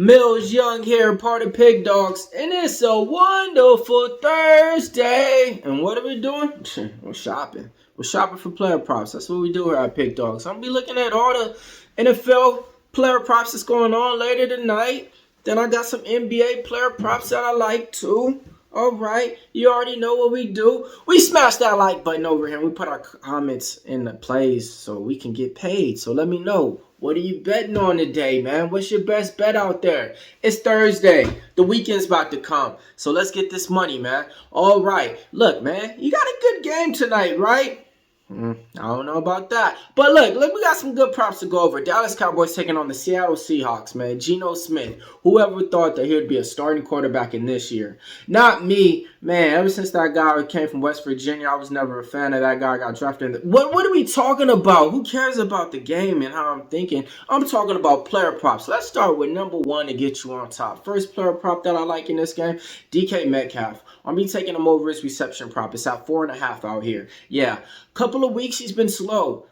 Millz Young here, part of Pick Dawgz, and it's a wonderful Thursday. And what are we doing? We're shopping. We're shopping for player props. That's what we do here at Pick Dawgz. I'm gonna be looking at all the NFL player props that's going on later tonight. Then I got some NBA player props that I like too. Alright, you already know what we do. We smash that like button over here and we put our comments in the plays so we can get paid. So let me know. What are you betting on today, man? What's your best bet out there? It's Thursday. The weekend's about to come. So let's get this money, man. Alright, look, man. You got a good game tonight, right? I don't know about that. But look, we got some good props to go over. Dallas Cowboys taking on the Seattle Seahawks, man. Geno Smith. Whoever thought that he would be a starting quarterback in this year? Not me, man. Ever since that guy came from West Virginia, I was never a fan of that guy. Got drafted. What are we talking about? Who cares about the game and how I'm thinking? I'm talking about player props. Let's start with number one to get you on top. First player prop that I like in this game, DK Metcalf. I'm be taking him over his reception prop. It's at 4.5 out here. Yeah. Couple of weeks he's been slow.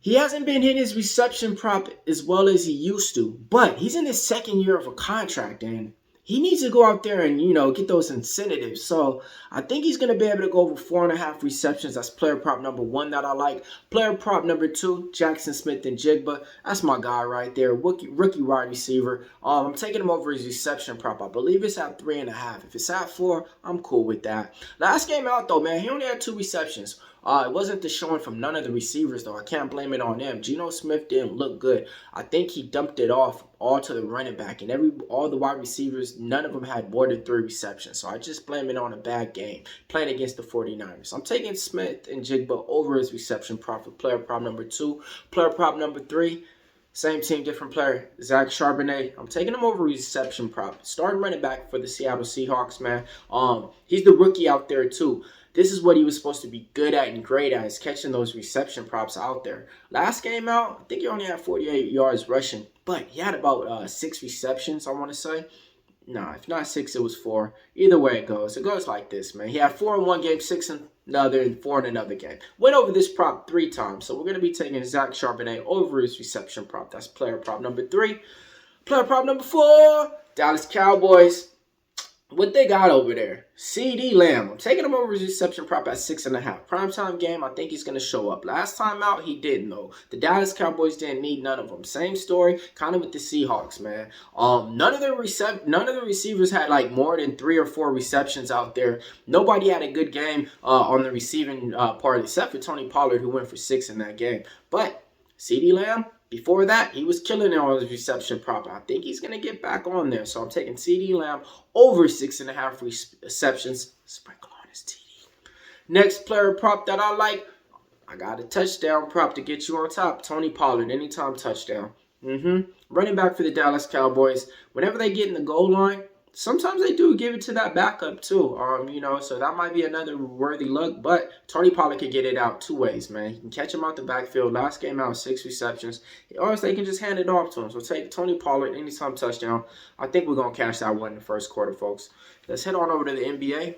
He hasn't been hitting his reception prop as well as he used to, but he's in his second year of a contract and he needs to go out there and, get those incentives. So I think he's going to be able to go over 4.5 receptions. That's player prop number one that I like. Player prop number two, Jackson Smith and Jigba. That's my guy right there. Rookie wide receiver. I'm taking him over his reception prop. I believe it's at 3.5. If it's at 4, I'm cool with that. Last game out, though, man, he only had 2 receptions. It wasn't the showing from none of the receivers, though. I can't blame it on them. Geno Smith didn't look good. I think he dumped it off all to the running back. And all the wide receivers, none of them had more than 3 receptions. So I just blame it on a bad game playing against the 49ers. I'm taking Smith and Jigba over his reception prop for player prop number 2. Player prop number 3. Same team, different player. Zach Charbonnet. I'm taking him over reception prop. Starting running back for the Seattle Seahawks, man. He's the rookie out there, too. This is what he was supposed to be good at and great at, is catching those reception props out there. Last game out, I think he only had 48 yards rushing, but he had about 6 receptions, I want to say. Nah, if not 6, it was 4. Either way it goes. It goes like this, man. He had 4 in one game, 6 in another, and 4 in another game. Went over this prop 3 times, so we're going to be taking Zach Charbonnet over his reception prop. That's player prop number 3. Player prop number 4, Dallas Cowboys. What they got over there? CD Lamb. I'm taking him over his reception prop at 6.5. Primetime game, I think he's going to show up. Last time out, he didn't, though. The Dallas Cowboys didn't need none of them. Same story, kind of with the Seahawks, man. None of the receivers had like more than 3 or 4 receptions out there. Nobody had a good game on the receiving part, except for Tony Pollard, who went for 6 in that game. But CD Lamb, before that, he was killing it on his reception prop. I think he's going to get back on there. So I'm taking CD Lamb over 6.5 receptions. Sprinkle on his TD. Next player prop that I like, I got a touchdown prop to get you on top. Tony Pollard, anytime touchdown. Running back for the Dallas Cowboys. Whenever they get in the goal line, sometimes they do give it to that backup too, so that might be another worthy look. But Tony Pollard can get it out 2 ways, man. He can catch him out the backfield. Last game out, 6 receptions. Or else they can just hand it off to him. So take Tony Pollard, anytime touchdown. I think we're going to cash that one in the first quarter, folks. Let's head on over to the NBA.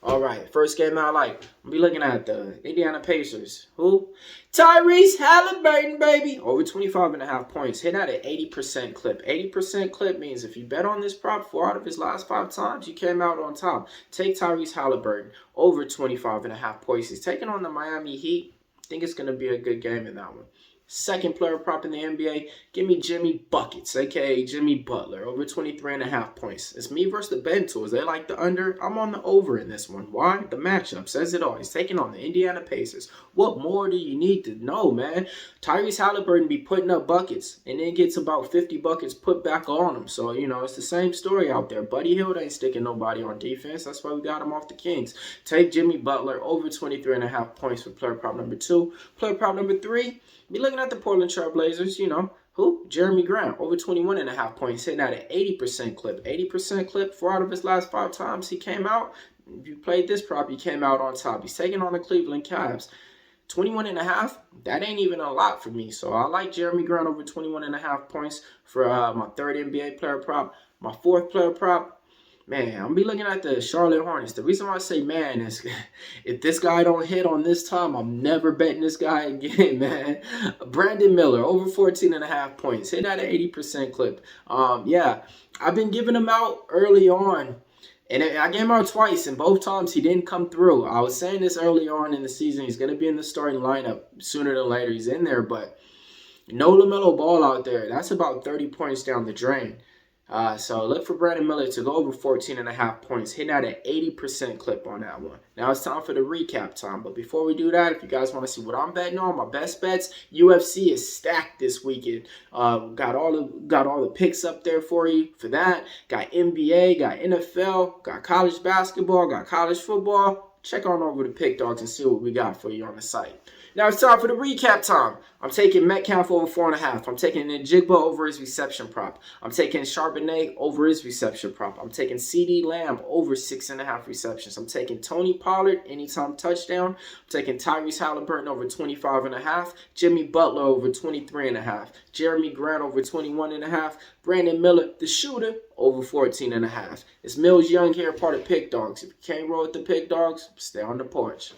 All right, first game I like. I'll be looking at the Indiana Pacers. Who? Tyrese Halliburton, baby. Over 25.5 points. Hit at an 80% clip. 80% clip means if you bet on this prop 4 out of his last 5 times, you came out on top. Take Tyrese Halliburton over 25.5 points. He's taking on the Miami Heat. I think it's going to be a good game in that one. Second player prop in the NBA, give me Jimmy Buckets, a.k.a. Jimmy Butler, over 23.5 points. It's me versus the Bentals. They like the under. I'm on the over in this one. Why? The matchup says it all. He's taking on the Indiana Pacers. What more do you need to know, man? Tyrese Halliburton be putting up buckets, and then gets about 50 buckets put back on him. So, it's the same story out there. Buddy Hield ain't sticking nobody on defense. That's why we got him off the Kings. Take Jimmy Butler, over 23.5 points for player prop number 2. Player prop number 3, be looking at the Portland Trail Blazers, who? Jeremy Grant, over 21.5 points, hitting at an 80% clip. 80% clip, 4 out of his last 5 times he came out. If you played this prop, he came out on top. He's taking on the Cleveland Cavs. 21.5, that ain't even a lot for me. So I like Jeremy Grant over 21.5 points for my third NBA player prop. My fourth player prop, Man, I'm gonna be looking at the Charlotte Hornets. The reason why I say man is if this guy don't hit on this time, I'm never betting this guy again, man. Brandon Miller, over 14.5 points. Hit at an 80% clip. Yeah, I've been giving him out early on. And I gave him out twice, and both times he didn't come through. I was saying this early on in the season. He's going to be in the starting lineup sooner than later. He's in there, but no LaMelo Ball out there. That's about 30 points down the drain. So look for Brandon Miller to go over 14.5 points, hitting at an 80% clip on that one. Now it's time for the recap time. But before we do that, if you guys want to see what I'm betting on, my best bets, UFC is stacked this weekend. Got all the picks up there for you for that. Got NBA, got NFL, got college basketball, got college football. Check on over to PickDawgz and see what we got for you on the site. Now it's time for the recap time. I'm taking Metcalf over 4.5. I'm taking Njigba over his reception prop. I'm taking Charbonnet over his reception prop. I'm taking CD Lamb over 6.5 receptions. I'm taking Tony Pollard anytime touchdown. I'm taking Tyrese Halliburton over 25.5. Jimmy Butler over 23.5. Jeremy Grant over 21.5. Brandon Miller, the shooter, over 14.5. It's Millz Young here, part of PickDawgz. If you can't roll with the PickDawgz, stay on the porch.